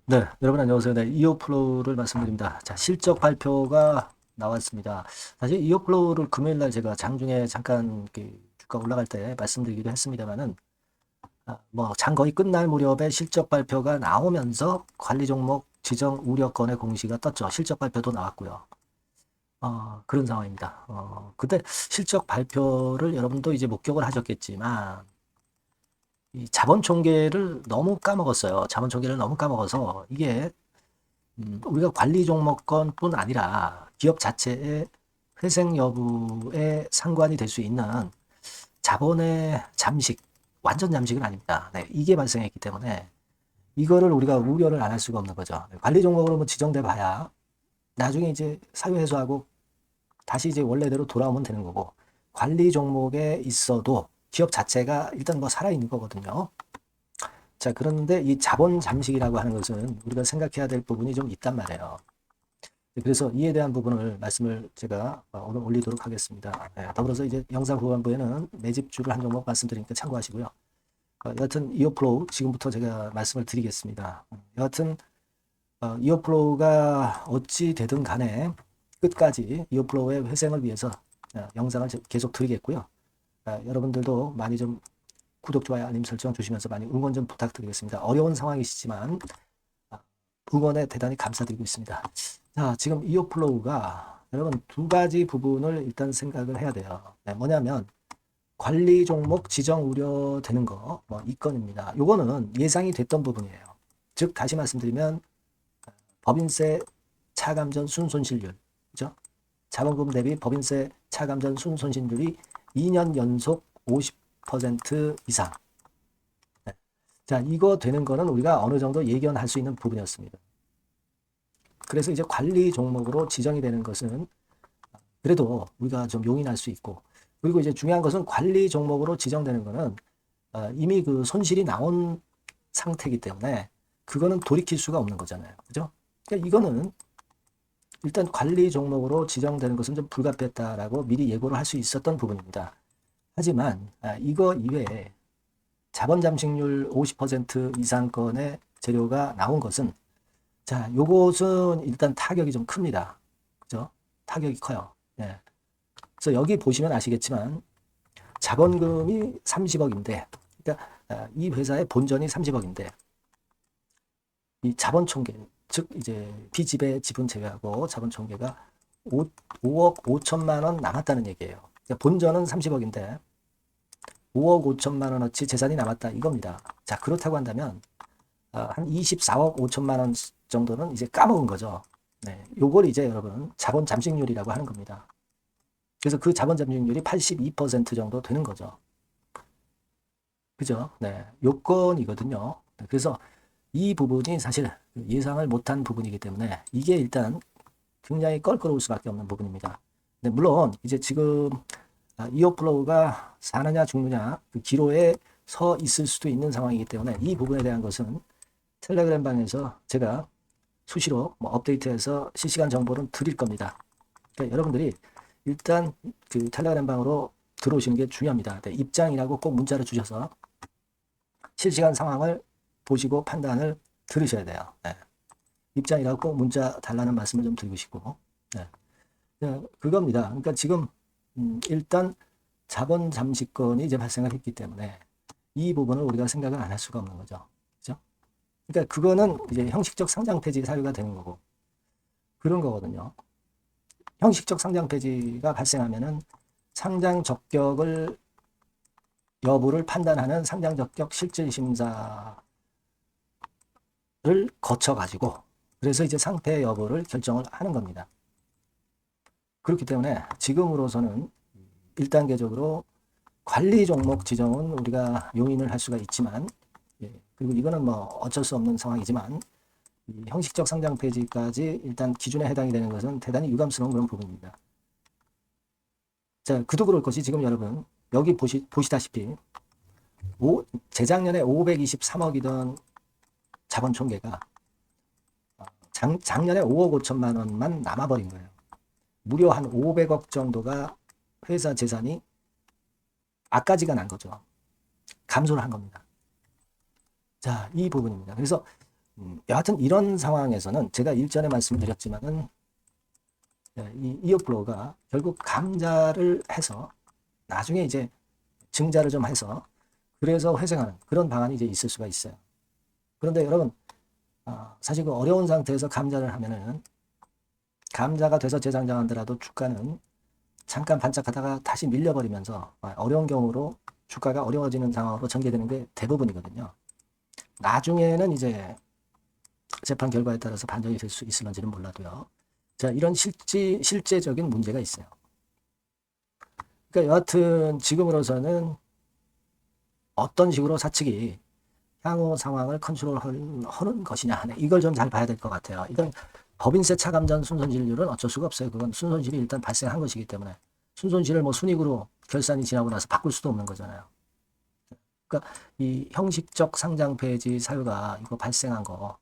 네, 여러분 안녕하세요. 네, 이오플로우를 말씀드립니다. 자, 실적 발표가 나왔습니다. 사실 이오플로우를 금요일 날 제가 장중에 잠깐 주가 올라갈 때 말씀드리기도 했습니다만은, 장 거의 끝날 무렵에 실적 발표가 나오면서 관리 종목 지정 우려 건의 공시가 떴죠. 실적 발표도 나왔고요. 그런 상황입니다. 근데 실적 발표를 여러분도 이제 목격을 하셨겠지만, 이 자본 총계를 너무 까먹었어요. 자본 총계를 너무 까먹어서 이게 우리가 관리 종목권뿐 아니라 기업 자체의 회생 여부에 상관이 될 수 있는 자본의 잠식, 완전 잠식은 아닙니다. 네, 이게 발생했기 때문에 이거를 우리가 우려를 안 할 수가 없는 거죠. 네, 관리 종목으로 뭐 지정돼 봐야 나중에 이제 사유 해소하고 다시 이제 원래대로 돌아오면 되는 거고, 관리 종목에 있어도 기업 자체가 일단 뭐 살아있는 거거든요. 자, 그런데 이 자본 잠식이라고 하는 것은 우리가 생각해야 될 부분이 좀 있단 말이에요. 그래서 이에 대한 부분을 말씀을 제가 오늘 올리도록 하겠습니다. 네, 더불어서 이제 영상 후반부에는 매집주를 한 종목 말씀드리니까 참고하시고요. 여하튼 이어플로우 지금부터 제가 말씀을 드리겠습니다. 여하튼 이어플로우가 어찌 되든 간에 끝까지 이어플로우의 회생을 위해서 영상을 계속 드리겠고요. 여러분들도 많이 좀 구독, 좋아요, 알림 설정 주시면서 많이 응원 좀 부탁드리겠습니다. 어려운 상황이시지만 응원에 대단히 감사드리고 있습니다. 자, 지금 이어플로우가 여러분 두 가지 부분을 일단 생각을 해야 돼요. 네, 뭐냐면 관리 종목 지정 우려되는 거, 이 건입니다. 요거는 예상이 됐던 부분이에요. 즉 다시 말씀드리면 법인세 차감전 순손실률, 그죠? 자본금 대비 법인세 차감전 순손실률이 2년 연속 50% 이상. 네. 자, 이거 되는 거는 우리가 어느 정도 예견할 수 있는 부분이었습니다. 그래서 이제 관리 종목으로 지정이 되는 것은 그래도 우리가 좀 용인할 수 있고, 그리고 이제 중요한 것은 관리 종목으로 지정되는 것은 이미 그 손실이 나온 상태이기 때문에 그거는 돌이킬 수가 없는 거잖아요. 그죠? 그러니까 이거는 일단 관리 종목으로 지정되는 것은 좀 불가피했다라고 미리 예고를 할 수 있었던 부분입니다. 하지만 이거 이외에 자본 잠식률 50% 이상권의 재료가 나온 것은, 자, 요것은 일단 타격이 좀 큽니다. 그죠? 타격이 커요. 예. 그래서 여기 보시면 아시겠지만 자본금이 30억인데, 그러니까 이 회사의 본전이 30억인데 이 자본 총계, 즉 이제 비지배 지분 제외하고 자본 총계가 5억 5천만 원 남았다는 얘기예요. 그러니까 본전은 30억인데 5억 5천만 원어치 재산이 남았다 이겁니다. 자, 그렇다고 한다면 한 24억 5천만 원 정도는 이제 까먹은 거죠. 네, 요걸 이제 여러분 자본 잠식률이라고 하는 겁니다. 그래서 그 자본 잠식률이 82% 정도 되는 거죠. 그죠? 네, 요건이거든요. 그래서 이 부분이 사실 예상을 못한 부분이기 때문에 이게 일단 굉장히 껄끄러울 수밖에 없는 부분입니다. 네, 물론 이제 지금 이어플로우가 사느냐 죽느냐 그 기로에 서 있을 수도 있는 상황이기 때문에 이 부분에 대한 것은 텔레그램 방에서 제가 수시로 업데이트해서 실시간 정보를 드릴 겁니다. 그러니까 여러분들이 일단 그 텔레그램 방으로 들어오시는 게 중요합니다. 네, 입장이라고 꼭 문자를 주셔서 실시간 상황을 보시고 판단을 들으셔야 돼요. 네. 입장이라고 꼭 문자 달라는 말씀을 좀 드리고 싶고, 네. 그겁니다. 그러니까 지금 일단 자본 잠식권이 이제 발생을 했기 때문에 이 부분을 우리가 생각을 안 할 수가 없는 거죠. 그죠? 그러니까 그거는 이제 형식적 상장 폐지 사유가 되는 거고 그런 거거든요. 형식적 상장 폐지가 발생하면은 상장 적격을 여부를 판단하는 상장 적격 실질 심사를 거쳐 가지고 그래서 이제 상패 여부를 결정을 하는 겁니다. 그렇기 때문에 지금으로서는 1단계적으로 관리 종목 지정은 우리가 용인을 할 수가 있지만, 예, 그리고 이거는 뭐 어쩔 수 없는 상황이지만 이 형식적 상장 폐지까지 일단 기준에 해당이 되는 것은 대단히 유감스러운 그런 부분입니다. 자, 그도 그럴 것이 지금 여러분 여기 보시다시피 재작년에 523억이던 자본 총계가 작년에 5억 5천만 원만 남아버린 거예요. 무려 한 500억 정도가 회사 재산이 악가지가 난 거죠. 감소를 한 겁니다. 자, 이 부분입니다. 그래서 여하튼 이런 상황에서는 제가 일전에 말씀드렸지만은 이 이어플로우가 결국 감자를 해서 나중에 이제 증자를 좀 해서 그래서 회생하는 그런 방안이 이제 있을 수가 있어요. 그런데 여러분 사실 그 어려운 상태에서 감자를 하면은 감자가 돼서 재상장하더라도 주가는 잠깐 반짝하다가 다시 밀려버리면서 어려운 경우로 주가가 어려워지는 상황으로 전개되는 게 대부분이거든요. 나중에는 이제 재판 결과에 따라서 반전이 될 수 있을런지는 몰라도요. 자, 이런 실제적인 문제가 있어요. 그러니까 여하튼 지금으로서는 어떤 식으로 사측이 향후 상황을 컨트롤하는 것이냐 이걸 좀 잘 봐야 될 것 같아요. 일단 법인세 차감전 순손실률은 어쩔 수가 없어요. 그건 순손실이 일단 발생한 것이기 때문에 순손실을 뭐 순익으로 결산이 지나고 나서 바꿀 수도 없는 거잖아요. 그러니까 이 형식적 상장 폐지 사유가 이거 발생한 거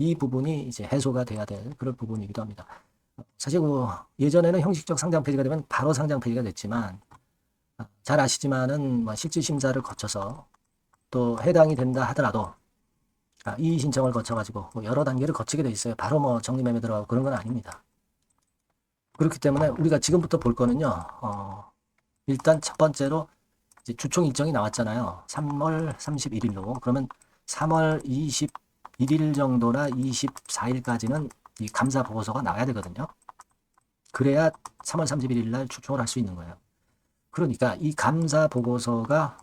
이 부분이 이제 해소가 돼야 될 그런 부분이기도 합니다. 사실 그 예전에는 형식적 상장 폐지가 되면 바로 상장 폐지가 됐지만 잘 아시지만은 뭐 실질 심사를 거쳐서 또 해당이 된다 하더라도 이의 신청을 거쳐가지고 뭐 여러 단계를 거치게 돼 있어요. 바로 뭐 정리매매 들어가고 그런 건 아닙니다. 그렇기 때문에 우리가 지금부터 볼 거는요. 일단 첫 번째로 이제 주총 일정이 나왔잖아요. 3월 31일로. 그러면 3월 21일 정도나 24일까지는 이 감사 보고서가 나와야 되거든요. 그래야 3월 31일 날 주총을 할 수 있는 거예요. 그러니까 이 감사 보고서가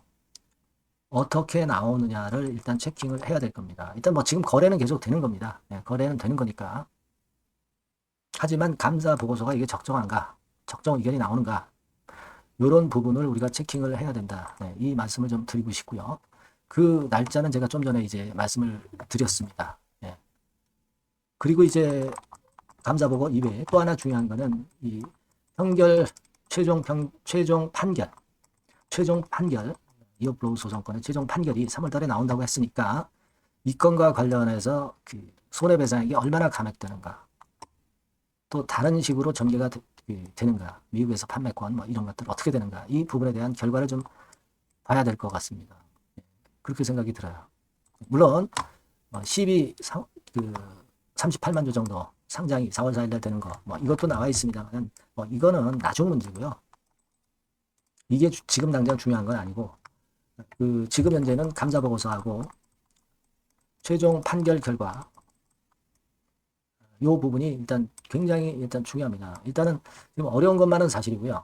어떻게 나오느냐를 일단 체킹을 해야 될 겁니다. 일단 뭐 지금 거래는 계속 되는 겁니다. 네, 거래는 되는 거니까. 하지만 감사 보고서가 이게 적정한가, 적정 의견이 나오는가, 이런 부분을 우리가 체킹을 해야 된다. 네, 이 말씀을 좀 드리고 싶고요. 그 날짜는 제가 좀 전에 이제 말씀을 드렸습니다. 네. 그리고 이제 감사 보고 이외에 또 하나 중요한 거는 이 최종 판결 이어플로우 소송권의 최종 판결이 3월 달에 나온다고 했으니까 이 건과 관련해서 그 손해배상액이 얼마나 감액되는가, 또 다른 식으로 전개가 되는가, 미국에서 판매권 뭐 이런 것들 어떻게 되는가, 이 부분에 대한 결과를 좀 봐야 될 것 같습니다. 그렇게 생각이 들어요. 물론 38만 주 정도 상장이 4월 4일 날 되는 거 뭐 이것도 나와 있습니다만 뭐 이거는 나중 문제고요. 이게 지금 당장 중요한 건 아니고 지금 현재는 감사 보고서하고 최종 판결 결과 이 부분이 일단 굉장히 일단 중요합니다. 일단은 지금 어려운 것만은 사실이고요.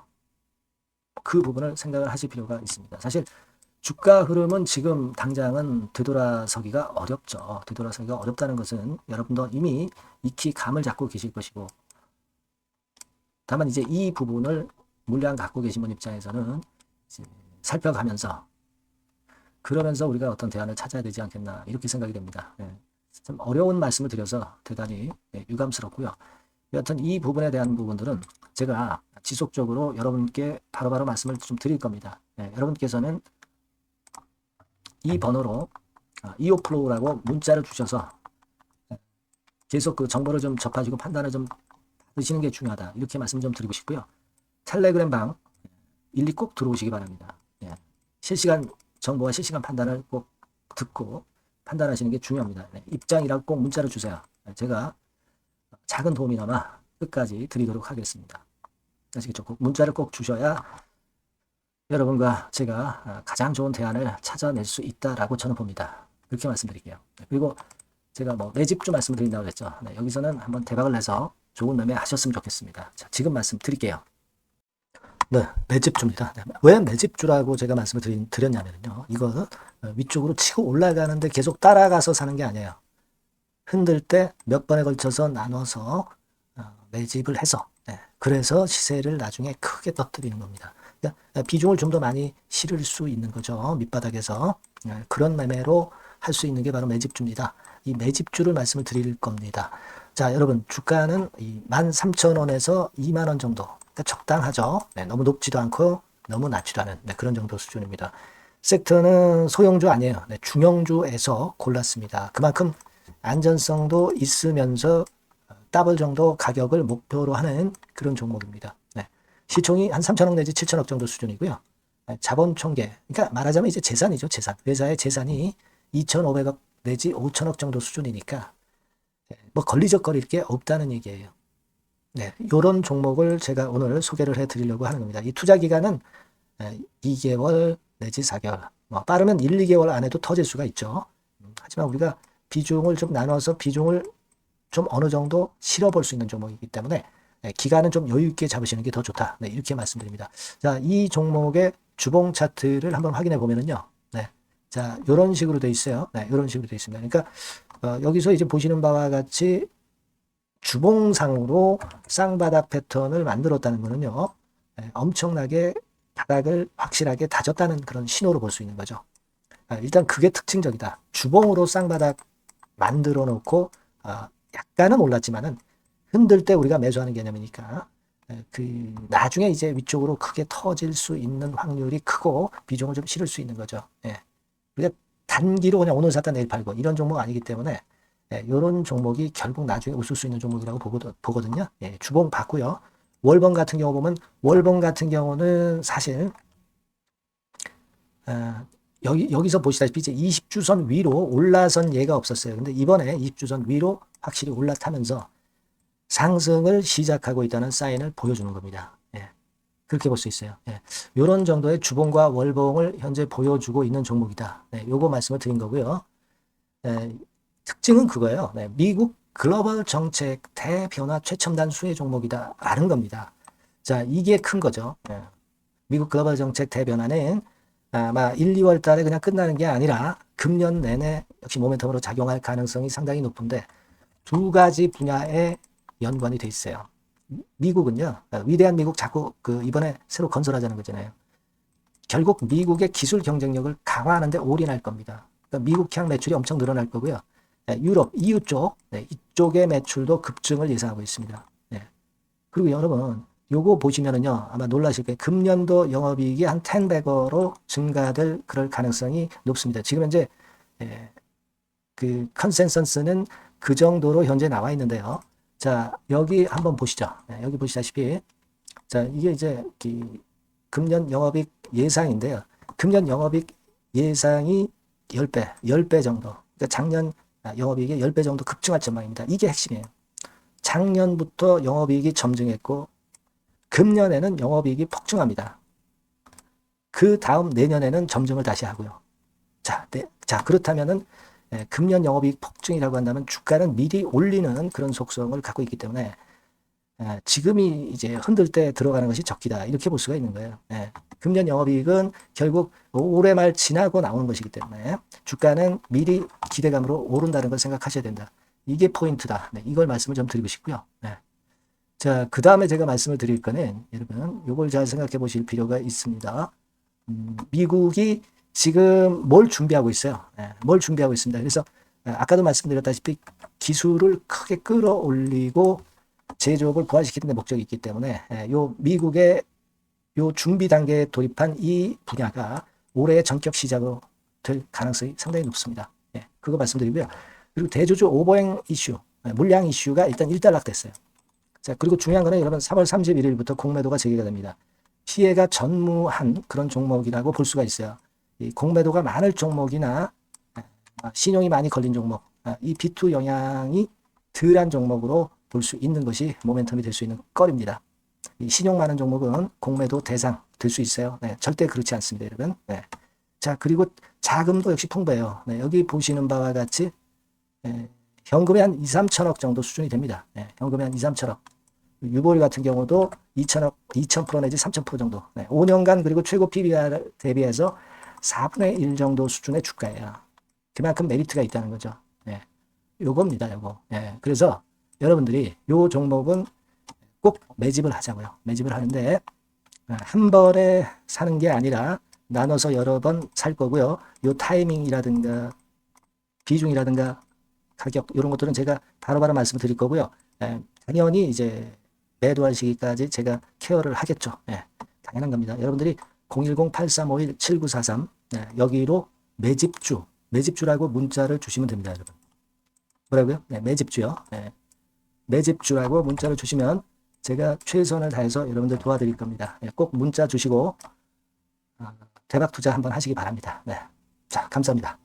그 부분을 생각을 하실 필요가 있습니다. 사실 주가 흐름은 지금 당장은 되돌아서기가 어렵죠. 되돌아서기가 어렵다는 것은 여러분도 이미 익히 감을 잡고 계실 것이고, 다만 이제 이 부분을 물량 갖고 계신 분 입장에서는 이제 살펴가면서 그러면서 우리가 어떤 대안을 찾아야 되지 않겠나 이렇게 생각이 됩니다. 좀 어려운 말씀을 드려서 대단히 유감스럽고요. 여하튼 이 부분에 대한 부분들은 제가 지속적으로 여러분께 바로바로 말씀을 좀 드릴 겁니다. 여러분께서는 이 번호로 이오플로우라고 문자를 주셔서 계속 그 정보를 좀 접하시고 판단을 좀 받으시는 게 중요하다. 이렇게 말씀 좀 드리고 싶고요. 텔레그램 방 일리 꼭 들어오시기 바랍니다. 실시간 정보와 실시간 판단을 꼭 듣고 판단하시는 게 중요합니다. 입장이라고 꼭 문자를 주세요. 제가 작은 도움이나마 끝까지 드리도록 하겠습니다. 아시겠죠? 꼭 문자를 꼭 주셔야 여러분과 제가 가장 좋은 대안을 찾아낼 수 있다라고 저는 봅니다. 그렇게 말씀드릴게요. 그리고 제가 뭐 매집주 말씀드린다고 했죠. 여기서는 한번 대박을 내서 좋은 매매 하셨으면 좋겠습니다. 자, 지금 말씀드릴게요. 네, 매집주입니다. 왜 매집주라고 제가 말씀을 드렸냐면요. 이거 위쪽으로 치고 올라가는데 계속 따라가서 사는 게 아니에요. 흔들 때 몇 번에 걸쳐서 나눠서 매집을 해서 그래서 시세를 나중에 크게 터뜨리는 겁니다. 그러니까 비중을 좀 더 많이 실을 수 있는 거죠. 밑바닥에서 그런 매매로 할 수 있는 게 바로 매집주입니다. 이 매집주를 말씀을 드릴 겁니다. 자, 여러분 주가는 13,000원에서 2만원 정도, 그러니까 적당하죠. 너무 높지도 않고 너무 낮지도 않은 그런 정도 수준입니다. 섹터는 소형주 아니에요. 중형주에서 골랐습니다. 그만큼 안전성도 있으면서 더블 정도 가격을 목표로 하는 그런 종목입니다. 시총이 한 3천억 내지 7천억 정도 수준이고요. 자본 총계, 그러니까 말하자면 이제 재산이죠. 재산. 회사의 재산이 2,500억 내지 5천억 정도 수준이니까 뭐 걸리적거릴 게 없다는 얘기예요. 네, 이런 종목을 제가 오늘 소개를 해드리려고 하는 겁니다. 이 투자 기간은 2개월 내지 4개월, 뭐 빠르면 1, 2개월 안에도 터질 수가 있죠. 하지만 우리가 비중을 좀 나눠서 비중을 좀 어느 정도 실어볼 수 있는 종목이기 때문에 기간은 좀 여유 있게 잡으시는 게 더 좋다. 네, 이렇게 말씀드립니다. 자, 이 종목의 주봉 차트를 한번 확인해 보면은요. 네, 자, 이런 식으로 돼 있어요. 네, 이런 식으로 돼 있습니다. 그러니까 여기서 이제 보시는 바와 같이 주봉상으로 쌍바닥 패턴을 만들었다는 거는요. 엄청나게 바닥을 확실하게 다졌다는 그런 신호로 볼 수 있는 거죠. 일단 그게 특징적이다. 주봉으로 쌍바닥 만들어 놓고 약간은 올랐지만은 흔들 때 우리가 매수하는 개념이니까 그 나중에 이제 위쪽으로 크게 터질 수 있는 확률이 크고 비중을 좀 실을 수 있는 거죠. 우리가 단기로 그냥 오늘 샀다 내일 팔고 이런 종목 아니기 때문에 이런 종목이 결국 나중에 웃을 수 있는 종목이라고 보거든요. 주봉 봤고요. 월봉 같은 경우 보면 월봉 같은 경우는 사실 여기서 보시다시피 이제 20주선 위로 올라선 예가 없었어요. 근데 이번에 20주선 위로 확실히 올라타면서 상승을 시작하고 있다는 사인을 보여주는 겁니다. 그렇게 볼 수 있어요. 이런 정도의 주봉과 월봉을 현재 보여주고 있는 종목이다. 요거 말씀을 드린 거고요. 특징은 그거예요. 미국 글로벌 정책 대변화 최첨단 수혜 종목이다 라는 겁니다. 자, 이게 큰 거죠. 미국 글로벌 정책 대변화는 아마 1, 2월 달에 그냥 끝나는 게 아니라 금년 내내 역시 모멘텀으로 작용할 가능성이 상당히 높은데 두 가지 분야에 연관이 돼 있어요. 미국은요, 위대한 미국 자꾸 이번에 새로 건설하자는 거잖아요. 결국 미국의 기술 경쟁력을 강화하는데 올인할 겁니다. 그러니까 미국향 매출이 엄청 늘어날 거고요. 유럽, EU 쪽, 이쪽의 매출도 급증을 예상하고 있습니다. 그리고 여러분, 요거 보시면은요, 아마 놀라실 거예요. 금년도 영업이익이 한 10배로 증가될 그럴 가능성이 높습니다. 지금 현재, 그 컨센서스는 그 정도로 현재 나와 있는데요. 자, 여기 한번 보시죠. 여기 보시다시피, 자, 이게 이제 금년 영업이익 예상인데요. 금년 영업이익 예상이 10배 정도. 그러니까 작년 영업이익이 10배 정도 급증할 전망입니다. 이게 핵심이에요. 작년부터 영업이익이 점증했고 금년에는 영업이익이 폭증합니다. 그 다음 내년에는 점증을 다시 하고요. 자, 그렇다면은 금년 영업이익 폭증이라고 한다면 주가는 미리 올리는 그런 속성을 갖고 있기 때문에 지금이 이제 흔들 때 들어가는 것이 적기다 이렇게 볼 수가 있는 거예요. 금년 영업이익은 결국 올해 말 지나고 나오는 것이기 때문에 주가는 미리 기대감으로 오른다는 걸 생각하셔야 된다. 이게 포인트다. 이걸 말씀을 좀 드리고 싶고요. 자, 그 다음에 제가 말씀을 드릴 거는 여러분 이걸 잘 생각해 보실 필요가 있습니다. 미국이 지금 뭘 준비하고 있어요. 뭘 준비하고 있습니다. 그래서 아까도 말씀드렸다시피 기술을 크게 끌어올리고 제조업을 부활시키는 데 목적이 있기 때문에 요 미국의 요 준비 단계에 돌입한 이 분야가 올해의 전격 시작으로 될 가능성이 상당히 높습니다. 그거 말씀드리고요. 그리고 대주주 오버행 이슈, 물량 이슈가 일단 일단락됐어요. 자, 그리고 중요한 거는 여러분 3월 31일부터 공매도가 재개가 됩니다. 피해가 전무한 그런 종목이라고 볼 수가 있어요. 이 공매도가 많을 종목이나 신용이 많이 걸린 종목, 이 비투 영향이 덜한 종목으로 볼 수 있는 것이 모멘텀이 될 수 있는 거리입니다. 이 신용 많은 종목은 공매도 대상 될 수 있어요. 절대 그렇지 않습니다, 여러분. 자, 그리고 자금도 역시 풍부해요. 여기 보시는 바와 같이 현금이 한 2, 3천억 정도 수준이 됩니다. 현금이 한 2, 3천억. 유보리 같은 경우도 2천억, 2,000% 내지 3,000% 정도. 5년간 그리고 최고 PBR 대비해서 4분의 1 정도 수준의 주가예요. 그만큼 메리트가 있다는 거죠. 요겁니다, 요거. 그래서 여러분들이 요 종목은 꼭 매집을 하자고요. 매집을 하는데 한 번에 사는 게 아니라 나눠서 여러 번 살 거고요. 요 타이밍이라든가 비중이라든가 가격 이런 것들은 제가 바로바로 말씀을 드릴 거고요. 당연히 이제 매도할 시기까지 제가 케어를 하겠죠. 당연한 겁니다. 여러분들이 010-8351-7943 여기로 매집주라고 문자를 주시면 됩니다, 여러분. 뭐라고요? 매집주요. 매집주라고 문자를 주시면 제가 최선을 다해서 여러분들 도와드릴 겁니다. 꼭 문자 주시고 대박 투자 한번 하시기 바랍니다. 자, 감사합니다.